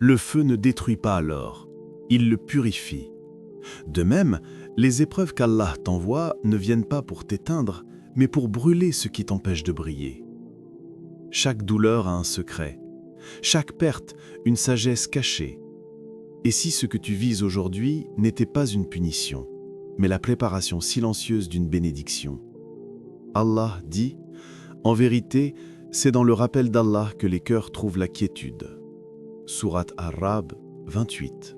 Le feu ne détruit pas alors, il le purifie. De même, les épreuves qu'Allah t'envoie ne viennent pas pour t'éteindre, mais pour brûler ce qui t'empêche de briller. Chaque douleur a un secret, chaque perte une sagesse cachée. Et si ce que tu vis aujourd'hui n'était pas une punition, mais la préparation silencieuse d'une bénédiction? Allah dit, en vérité, c'est dans le rappel d'Allah que les cœurs trouvent la quiétude. Sourate Ar-Ra'd 28.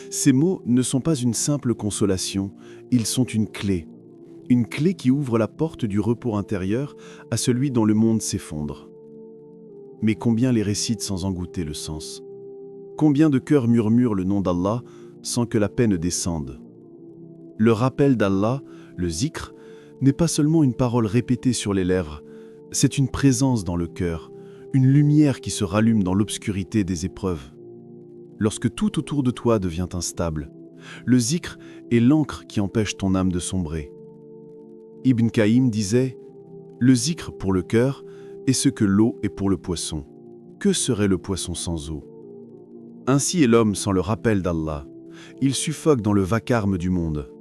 Ces mots ne sont pas une simple consolation, ils sont une clé qui ouvre la porte du repos intérieur à celui dont le monde s'effondre. Mais combien les récitent sans en goûter le sens? Combien de cœurs murmurent le nom d'Allah sans que la paix ne descende? Le rappel d'Allah, le zikr, n'est pas seulement une parole répétée sur les lèvres, c'est une présence dans le cœur, une lumière qui se rallume dans l'obscurité des épreuves. Lorsque tout autour de toi devient instable, le zikr est l'encre qui empêche ton âme de sombrer. Ibn Qayyim disait « Le zikr pour le cœur est ce que l'eau est pour le poisson. Que serait le poisson sans eau ?» Ainsi est l'homme sans le rappel d'Allah. Il suffoque dans le vacarme du monde.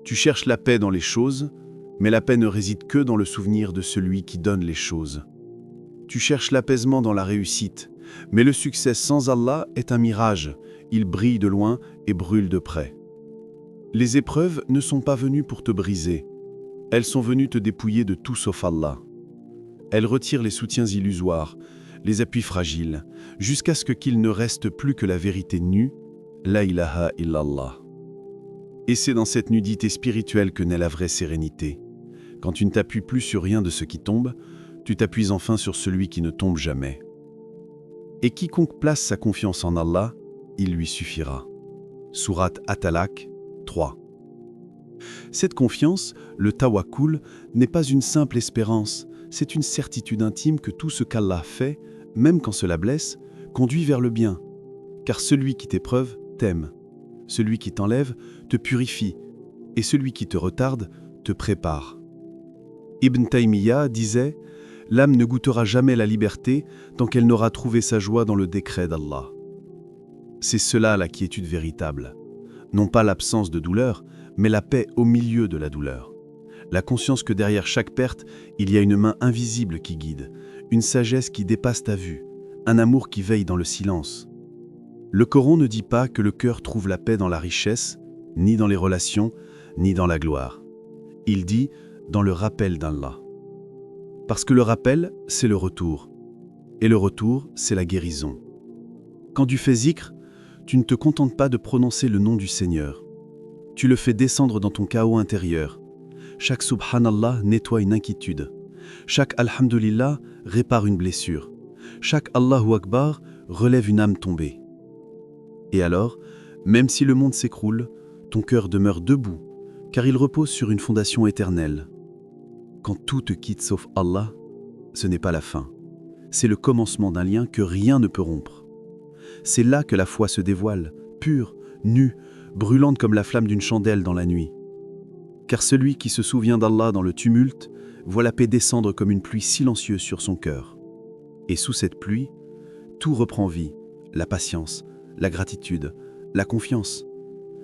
Tu cherches la paix dans les choses, mais la paix ne réside que dans le souvenir de celui qui donne les choses. Tu cherches l'apaisement dans la réussite, mais le succès sans Allah est un mirage. Il brille de loin et brûle de près. Les épreuves ne sont pas venues pour te briser. Elles sont venues te dépouiller de tout sauf Allah. Elles retirent les soutiens illusoires, les appuis fragiles, jusqu'à ce qu'il ne reste plus que la vérité nue, la ilaha illallah. Et c'est dans cette nudité spirituelle que naît la vraie sérénité. Quand tu ne t'appuies plus sur rien de ce qui tombe, tu t'appuies enfin sur celui qui ne tombe jamais. Et quiconque place sa confiance en Allah, il lui suffira. Sourate At-Talaq 3. Cette confiance, le tawakkul, n'est pas une simple espérance, c'est une certitude intime que tout ce qu'Allah fait, même quand cela blesse, conduit vers le bien. Car celui qui t'éprouve t'aime, celui qui t'enlève te purifie, et celui qui te retarde te prépare. Ibn Taymiyyah disait « L'âme ne goûtera jamais la liberté tant qu'elle n'aura trouvé sa joie dans le décret d'Allah. » C'est cela la quiétude véritable. Non pas l'absence de douleur, mais la paix au milieu de la douleur. La conscience que derrière chaque perte, il y a une main invisible qui guide, une sagesse qui dépasse ta vue, un amour qui veille dans le silence. Le Coran ne dit pas que le cœur trouve la paix dans la richesse, ni dans les relations, ni dans la gloire. Il dit dans le rappel d'Allah. Parce que le rappel, c'est le retour. Et le retour, c'est la guérison. Quand tu fais zikr, tu ne te contentes pas de prononcer le nom du Seigneur. Tu le fais descendre dans ton chaos intérieur. Chaque subhanallah nettoie une inquiétude. Chaque alhamdulillah répare une blessure. Chaque Allahu Akbar relève une âme tombée. Et alors, même si le monde s'écroule, ton cœur demeure debout, car il repose sur une fondation éternelle. Quand tout te quitte sauf Allah, ce n'est pas la fin. C'est le commencement d'un lien que rien ne peut rompre. C'est là que la foi se dévoile, pure, nue, brûlante comme la flamme d'une chandelle dans la nuit. Car celui qui se souvient d'Allah dans le tumulte voit la paix descendre comme une pluie silencieuse sur son cœur. Et sous cette pluie, tout reprend vie, la patience, la gratitude, la confiance.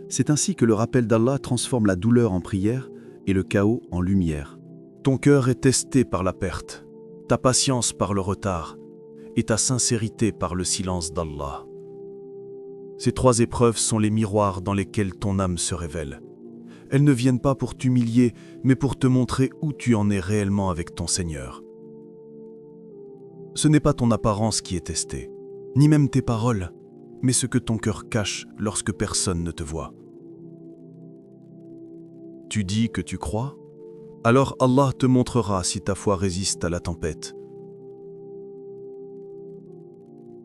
C'est ainsi que le rappel d'Allah transforme la douleur en prière et le chaos en lumière. Ton cœur est testé par la perte, ta patience par le retard et ta sincérité par le silence d'Allah. Ces trois épreuves sont les miroirs dans lesquels ton âme se révèle. Elles ne viennent pas pour t'humilier, mais pour te montrer où tu en es réellement avec ton Seigneur. Ce n'est pas ton apparence qui est testée, ni même tes paroles, mais ce que ton cœur cache lorsque personne ne te voit. Tu dis que tu crois? Alors Allah te montrera si ta foi résiste à la tempête.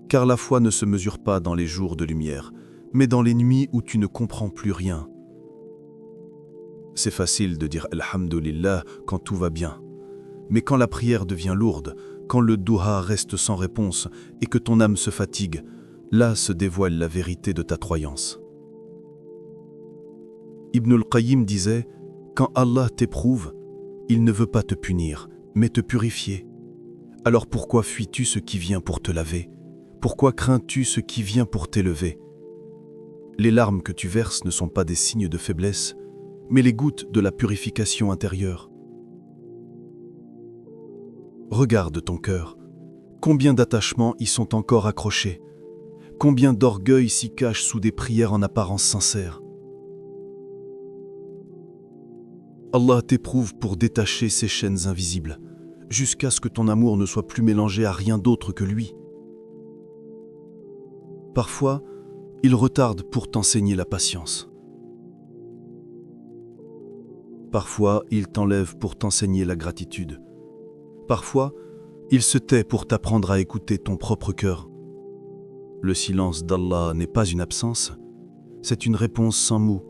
Car la foi ne se mesure pas dans les jours de lumière, mais dans les nuits où tu ne comprends plus rien. C'est facile de dire Alhamdulillah quand tout va bien. Mais quand la prière devient lourde, quand le duha reste sans réponse et que ton âme se fatigue, là se dévoile la vérité de ta croyance. Ibn al-Qayyim disait « Quand Allah t'éprouve, il ne veut pas te punir, mais te purifier. Alors pourquoi fuis-tu ce qui vient pour te laver, Pourquoi crains-tu ce qui vient pour t'élever? Les larmes que tu verses ne sont pas des signes de faiblesse, mais les gouttes de la purification intérieure. Regarde ton cœur. Combien d'attachements y sont encore accrochés? Combien d'orgueil s'y cache sous des prières en apparence sincères? Allah t'éprouve pour détacher ces chaînes invisibles, jusqu'à ce que ton amour ne soit plus mélangé à rien d'autre que lui. Parfois, il retarde pour t'enseigner la patience. Parfois, il t'enlève pour t'enseigner la gratitude. Parfois, il se tait pour t'apprendre à écouter ton propre cœur. Le silence d'Allah n'est pas une absence, c'est une réponse sans mots,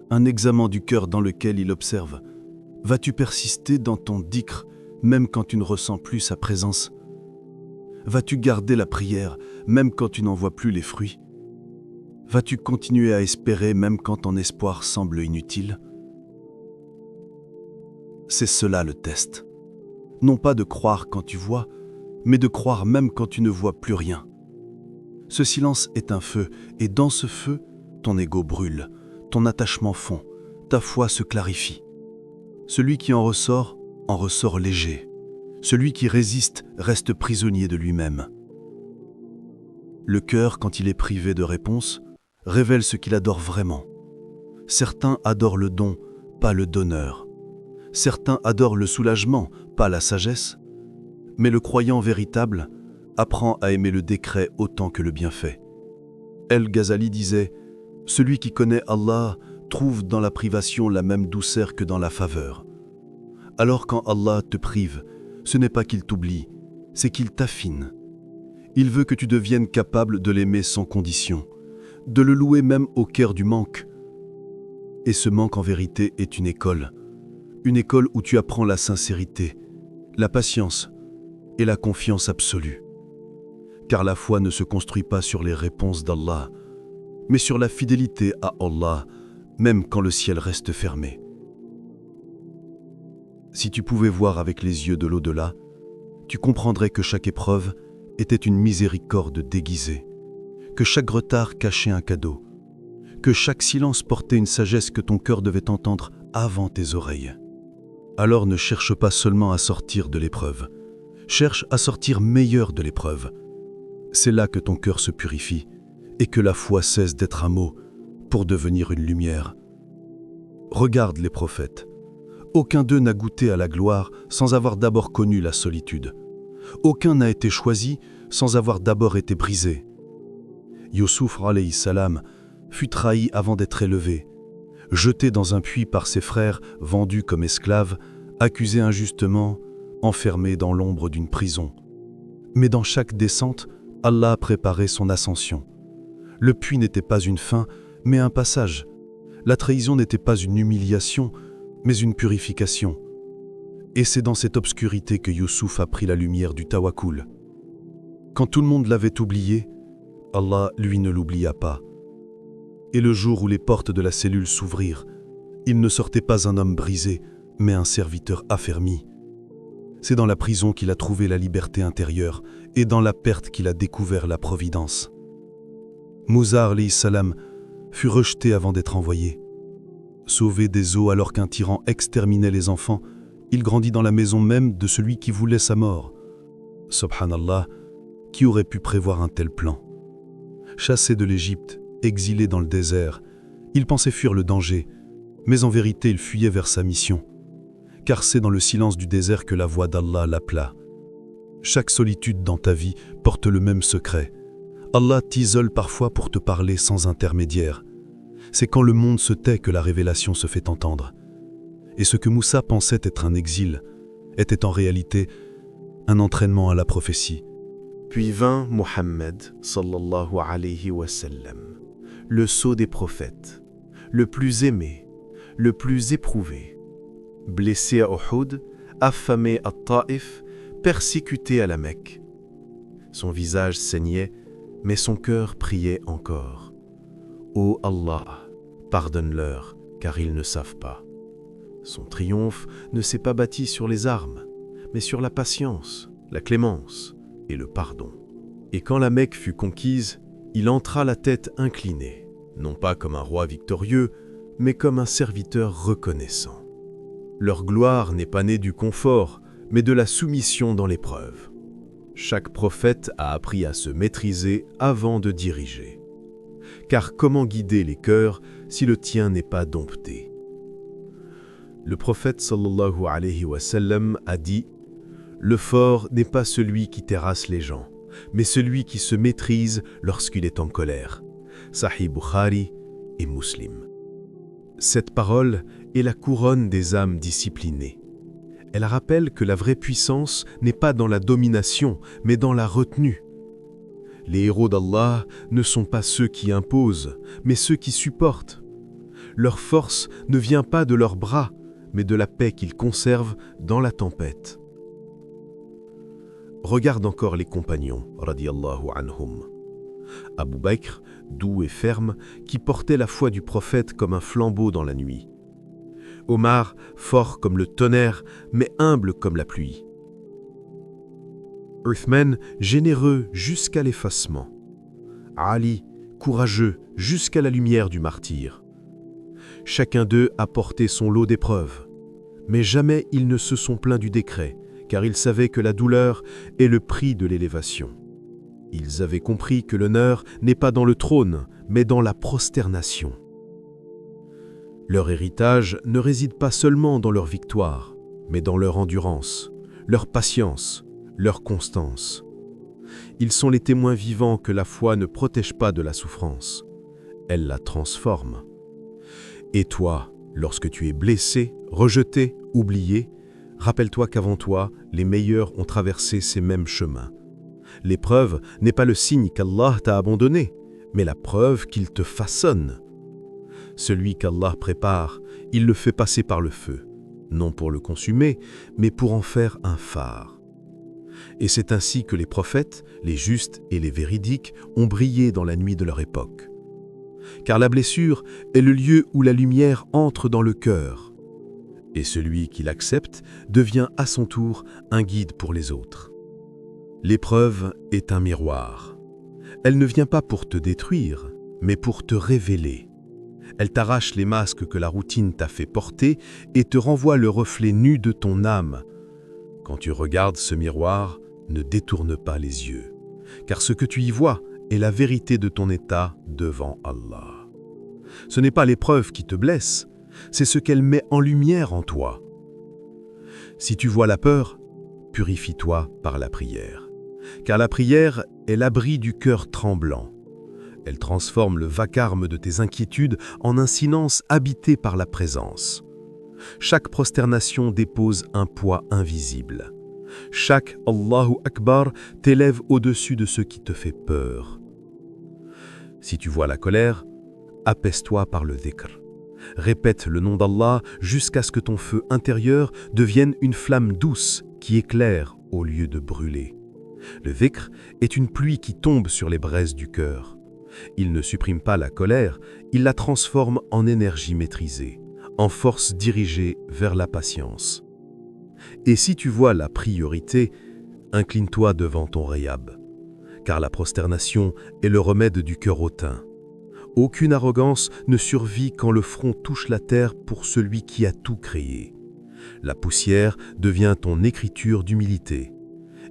un examen du cœur dans lequel il observe. Vas-tu persister dans ton dhikr, même quand tu ne ressens plus sa présence? Vas-tu garder la prière, même quand tu n'en vois plus les fruits? Vas-tu continuer à espérer, même quand ton espoir semble inutile? C'est cela le test. Non pas de croire quand tu vois, mais de croire même quand tu ne vois plus rien. Ce silence est un feu, et dans ce feu, ton ego brûle, ton attachement fond, ta foi se clarifie. Celui qui en ressort léger. Celui qui résiste reste prisonnier de lui-même. Le cœur, quand il est privé de réponse, révèle ce qu'il adore vraiment. Certains adorent le don, pas le donneur. Certains adorent le soulagement, pas la sagesse. Mais le croyant véritable apprend à aimer le décret autant que le bienfait. El-Ghazali disait « Celui qui connaît Allah trouve dans la privation la même douceur que dans la faveur. » Alors quand Allah te prive, ce n'est pas qu'il t'oublie, c'est qu'il t'affine. Il veut que tu deviennes capable de l'aimer sans condition, de le louer même au cœur du manque. Et ce manque en vérité est une école où tu apprends la sincérité, la patience et la confiance absolue. Car la foi ne se construit pas sur les réponses d'Allah, mais sur la fidélité à Allah, même quand le ciel reste fermé. Si tu pouvais voir avec les yeux de l'au-delà, tu comprendrais que chaque épreuve était une miséricorde déguisée, que chaque retard cachait un cadeau, que chaque silence portait une sagesse que ton cœur devait entendre avant tes oreilles. Alors ne cherche pas seulement à sortir de l'épreuve, cherche à sortir meilleur de l'épreuve. C'est là que ton cœur se purifie et que la foi cesse d'être un mot pour devenir une lumière. Regarde les prophètes. Aucun d'eux n'a goûté à la gloire sans avoir d'abord connu la solitude. Aucun n'a été choisi sans avoir d'abord été brisé. Youssouf alayhi salam fut trahi avant d'être élevé, jeté dans un puits par ses frères, vendu comme esclave, accusé injustement, enfermé dans l'ombre d'une prison. Mais dans chaque descente, Allah a préparé son ascension. Le puits n'était pas une fin, mais un passage. La trahison n'était pas une humiliation, mais une purification. Et c'est dans cette obscurité que Youssouf a pris la lumière du tawakkul. Quand tout le monde l'avait oublié, Allah, lui, ne l'oublia pas. Et le jour où les portes de la cellule s'ouvrirent, il ne sortait pas un homme brisé, mais un serviteur affermi. C'est dans la prison qu'il a trouvé la liberté intérieure et dans la perte qu'il a découvert la providence. Moussa alayhi salam fut rejeté avant d'être envoyé. Sauvé des eaux alors qu'un tyran exterminait les enfants, il grandit dans la maison même de celui qui voulait sa mort. Subhanallah, qui aurait pu prévoir un tel plan? Chassé de l'Égypte, exilé dans le désert, il pensait fuir le danger, mais en vérité il fuyait vers sa mission, car c'est dans le silence du désert que la voix d'Allah l'appela. Chaque solitude dans ta vie porte le même secret. Allah t'isole parfois pour te parler sans intermédiaire. C'est quand le monde se tait que la révélation se fait entendre. Et ce que Moussa pensait être un exil était en réalité un entraînement à la prophétie. Puis vint Muhammad, sallallahu alayhi wa sallam, le sceau des prophètes, le plus aimé, le plus éprouvé, blessé à Uhud, affamé à Taïf, persécuté à la Mecque. Son visage saignait, mais son cœur priait encore. Ô Allah, pardonne-leur, car ils ne savent pas. Son triomphe ne s'est pas bâti sur les armes, mais sur la patience, la clémence et le pardon. Et quand la Mecque fut conquise, il entra la tête inclinée, non pas comme un roi victorieux, mais comme un serviteur reconnaissant. Leur gloire n'est pas née du confort, mais de la soumission dans l'épreuve. Chaque prophète a appris à se maîtriser avant de diriger. Car comment guider les cœurs si le tien n'est pas dompté? Le prophète sallallahu alayhi wa sallam a dit « Le fort n'est pas celui qui terrasse les gens, mais celui qui se maîtrise lorsqu'il est en colère. » Sahih Bukhari et Muslim. Cette parole est la couronne des âmes disciplinées. Elle rappelle que la vraie puissance n'est pas dans la domination, mais dans la retenue. Les héros d'Allah ne sont pas ceux qui imposent, mais ceux qui supportent. Leur force ne vient pas de leurs bras, mais de la paix qu'ils conservent dans la tempête. Regarde encore les compagnons, radiyallahu anhum. Abu Bakr, doux et ferme, qui portait la foi du prophète comme un flambeau dans la nuit. Omar, fort comme le tonnerre, mais humble comme la pluie. Uthman, généreux jusqu'à l'effacement. Ali, courageux jusqu'à la lumière du martyr. Chacun d'eux a porté son lot d'épreuves, mais jamais ils ne se sont plaints du décret, car ils savaient que la douleur est le prix de l'élévation. Ils avaient compris que l'honneur n'est pas dans le trône, mais dans la prosternation. Leur héritage ne réside pas seulement dans leur victoire, mais dans leur endurance, leur patience, leur constance. Ils sont les témoins vivants que la foi ne protège pas de la souffrance, elle la transforme. Et toi, lorsque tu es blessé, rejeté, oublié, rappelle-toi qu'avant toi, les meilleurs ont traversé ces mêmes chemins. L'épreuve n'est pas le signe qu'Allah t'a abandonné, mais la preuve qu'il te façonne. Celui qu'Allah prépare, il le fait passer par le feu, non pour le consumer, mais pour en faire un phare. Et c'est ainsi que les prophètes, les justes et les véridiques ont brillé dans la nuit de leur époque. Car la blessure est le lieu où la lumière entre dans le cœur, et celui qui l'accepte devient à son tour un guide pour les autres. L'épreuve est un miroir. Elle ne vient pas pour te détruire, mais pour te révéler. Elle t'arrache les masques que la routine t'a fait porter et te renvoie le reflet nu de ton âme. Quand tu regardes ce miroir, ne détourne pas les yeux, car ce que tu y vois est la vérité de ton état devant Allah. Ce n'est pas l'épreuve qui te blesse, c'est ce qu'elle met en lumière en toi. Si tu vois la peur, purifie-toi par la prière, car la prière est l'abri du cœur tremblant. Elle transforme le vacarme de tes inquiétudes en un silence habité par la présence. Chaque prosternation dépose un poids invisible. Chaque Allahu Akbar t'élève au-dessus de ce qui te fait peur. Si tu vois la colère, apaise-toi par le dhikr. Répète le nom d'Allah jusqu'à ce que ton feu intérieur devienne une flamme douce qui éclaire au lieu de brûler. Le dhikr est une pluie qui tombe sur les braises du cœur. Il ne supprime pas la colère, il la transforme en énergie maîtrisée, en force dirigée vers la patience. Et si tu vois la priorité, incline-toi devant ton rayab, car la prosternation est le remède du cœur hautain. Aucune arrogance ne survit quand le front touche la terre pour celui qui a tout créé. La poussière devient ton écriture d'humilité.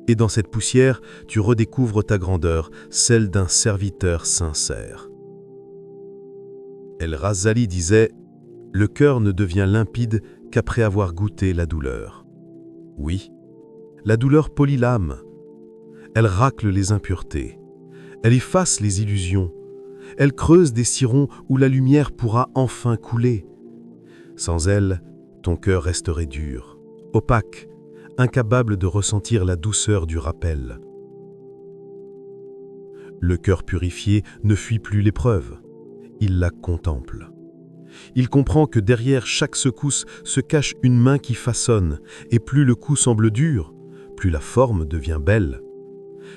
Et dans cette poussière, tu redécouvres ta grandeur, celle d'un serviteur sincère. El-Ghazali disait « Le cœur ne devient limpide qu'après avoir goûté la douleur. » Oui, la douleur polit l'âme. Elle racle les impuretés. Elle efface les illusions. Elle creuse des sirons où la lumière pourra enfin couler. Sans elle, ton cœur resterait dur, opaque, incapable de ressentir la douceur du rappel. Le cœur purifié ne fuit plus l'épreuve, il la contemple. Il comprend que derrière chaque secousse se cache une main qui façonne, et plus le coup semble dur, plus la forme devient belle.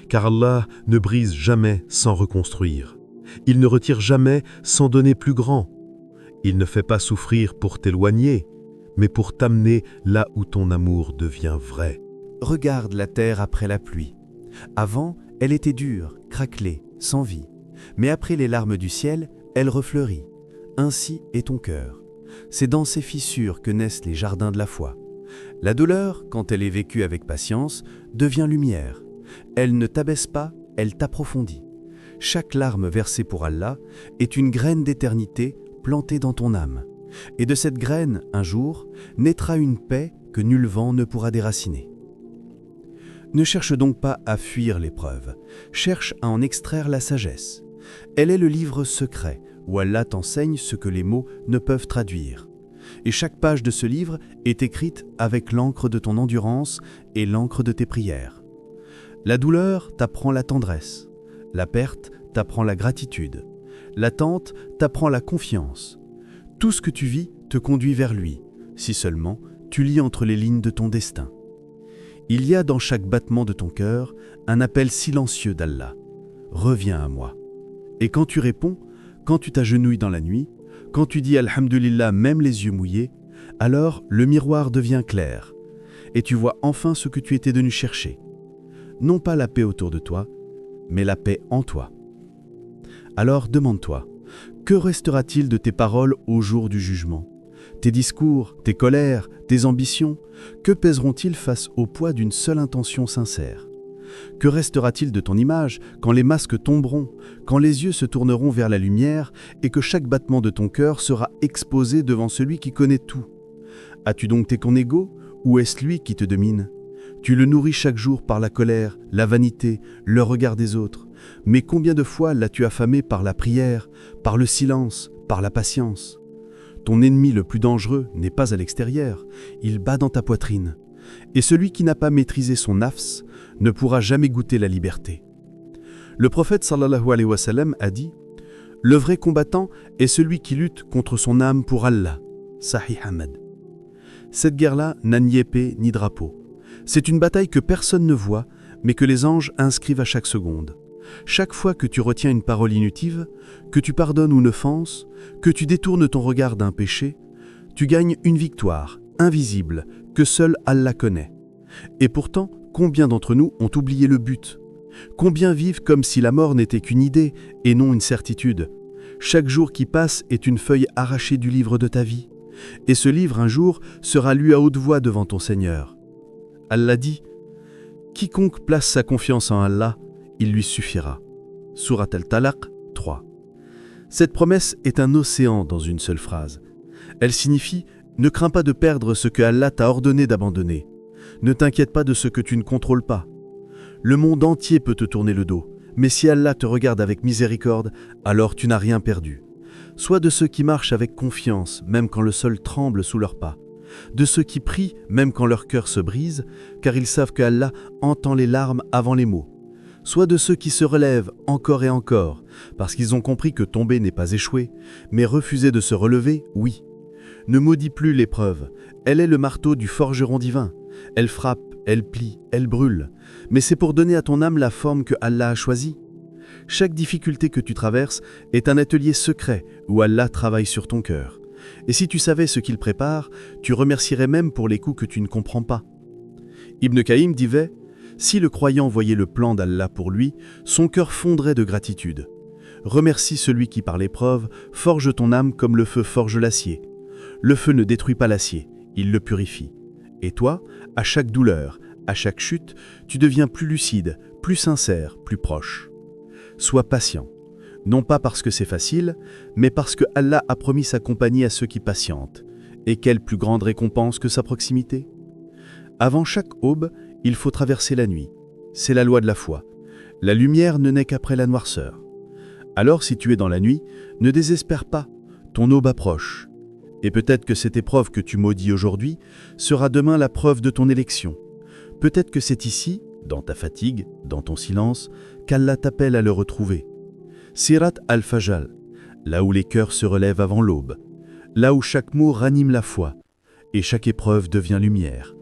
Car Allah ne brise jamais sans reconstruire. Il ne retire jamais sans donner plus grand. Il ne fait pas souffrir pour t'éloigner, mais pour t'amener là où ton amour devient vrai. Regarde la terre après la pluie. Avant, Elle était dure, craquelée, sans vie. Mais après les larmes du ciel, elle refleurit. Ainsi est ton cœur. C'est dans ces fissures que naissent les jardins de la foi. La douleur, quand elle est vécue avec patience, devient lumière. Elle ne t'abaisse pas, elle t'approfondit. Chaque larme versée pour Allah est une graine d'éternité plantée dans ton âme. Et de cette graine, un jour, naîtra une paix que nul vent ne pourra déraciner. Ne cherche donc pas à fuir l'épreuve, cherche à en extraire la sagesse. Elle est le livre secret où Allah t'enseigne ce que les mots ne peuvent traduire. Et chaque page de ce livre est écrite avec l'encre de ton endurance et l'encre de tes prières. La douleur t'apprend la tendresse, la perte t'apprend la gratitude, l'attente t'apprend la confiance. Tout ce que tu vis te conduit vers lui, si seulement tu lis entre les lignes de ton destin. Il y a dans chaque battement de ton cœur un appel silencieux d'Allah. Reviens à moi. Et quand tu réponds, quand tu t'agenouilles dans la nuit, quand tu dis Alhamdulillah même les yeux mouillés, alors le miroir devient clair et tu vois enfin ce que tu étais venu chercher. Non pas la paix autour de toi, mais la paix en toi. Alors demande-toi, que restera-t-il de tes paroles au jour du jugement ? Tes discours, tes colères, tes ambitions, que pèseront-ils face au poids d'une seule intention sincère ? Que restera-t-il de ton image quand les masques tomberont, quand les yeux se tourneront vers la lumière et que chaque battement de ton cœur sera exposé devant celui qui connaît tout ? As-tu dompté ton ego ou est-ce lui qui te domine ? Tu le nourris chaque jour par la colère, la vanité, le regard des autres. Mais combien de fois l'as-tu affamé par la prière, par le silence, par la patience ? Ton ennemi le plus dangereux n'est pas à l'extérieur, il bat dans ta poitrine. Et celui qui n'a pas maîtrisé son nafs ne pourra jamais goûter la liberté. Le prophète sallallahu alayhi wa sallam a dit « Le vrai combattant est celui qui lutte contre son âme pour Allah. » Sahih Ahmad. Cette guerre-là n'a ni épée ni drapeau. C'est une bataille que personne ne voit, mais que les anges inscrivent à chaque seconde. Chaque fois que tu retiens une parole inutile, que tu pardonnes une offense, que tu détournes ton regard d'un péché, tu gagnes une victoire, invisible, que seul Allah connaît. Et pourtant, combien d'entre nous ont oublié le but ? Combien vivent comme si la mort n'était qu'une idée et non une certitude ? Chaque jour qui passe est une feuille arrachée du livre de ta vie. Et ce livre, un jour, sera lu à haute voix devant ton Seigneur. Allah dit « Quiconque place sa confiance en Allah, il lui suffira. » Surat al-Talaq 3. Cette promesse est un océan dans une seule phrase. Elle signifie « Ne crains pas de perdre ce que Allah t'a ordonné d'abandonner. Ne t'inquiète pas de ce que tu ne contrôles pas. Le monde entier peut te tourner le dos, mais si Allah te regarde avec miséricorde, alors tu n'as rien perdu. Sois de ceux qui marchent avec confiance, même quand le sol tremble sous leurs pas. De ceux qui prient, même quand leur cœur se brise, car ils savent que Allah entend les larmes avant les mots. Sois de ceux qui se relèvent encore et encore, parce qu'ils ont compris que tomber n'est pas échouer, mais refuser de se relever, oui. Ne maudis plus l'épreuve, elle est le marteau du forgeron divin. Elle frappe, elle plie, elle brûle, mais c'est pour donner à ton âme la forme que Allah a choisie. Chaque difficulté que tu traverses est un atelier secret où Allah travaille sur ton cœur. Et si tu savais ce qu'il prépare, tu remercierais même pour les coups que tu ne comprends pas. Ibn Qayyim disait « Si le croyant voyait le plan d'Allah pour lui, son cœur fondrait de gratitude. Remercie celui qui par l'épreuve forge ton âme comme le feu forge l'acier. Le feu ne détruit pas l'acier, il le purifie. Et toi, à chaque douleur, à chaque chute, tu deviens plus lucide, plus sincère, plus proche. Sois patient, non pas parce que c'est facile, mais parce que Allah a promis sa compagnie à ceux qui patientent. Et quelle plus grande récompense que sa proximité ? Avant chaque aube, il faut traverser la nuit. C'est la loi de la foi. La lumière ne naît qu'après la noirceur. Alors si tu es dans la nuit, ne désespère pas, ton aube approche. Et peut-être que cette épreuve que tu maudis aujourd'hui sera demain la preuve de ton élection. Peut-être que c'est ici, dans ta fatigue, dans ton silence, qu'Allah t'appelle à le retrouver. Sirat al-Fajr, là où les cœurs se relèvent avant l'aube, là où chaque mot ranime la foi et chaque épreuve devient lumière.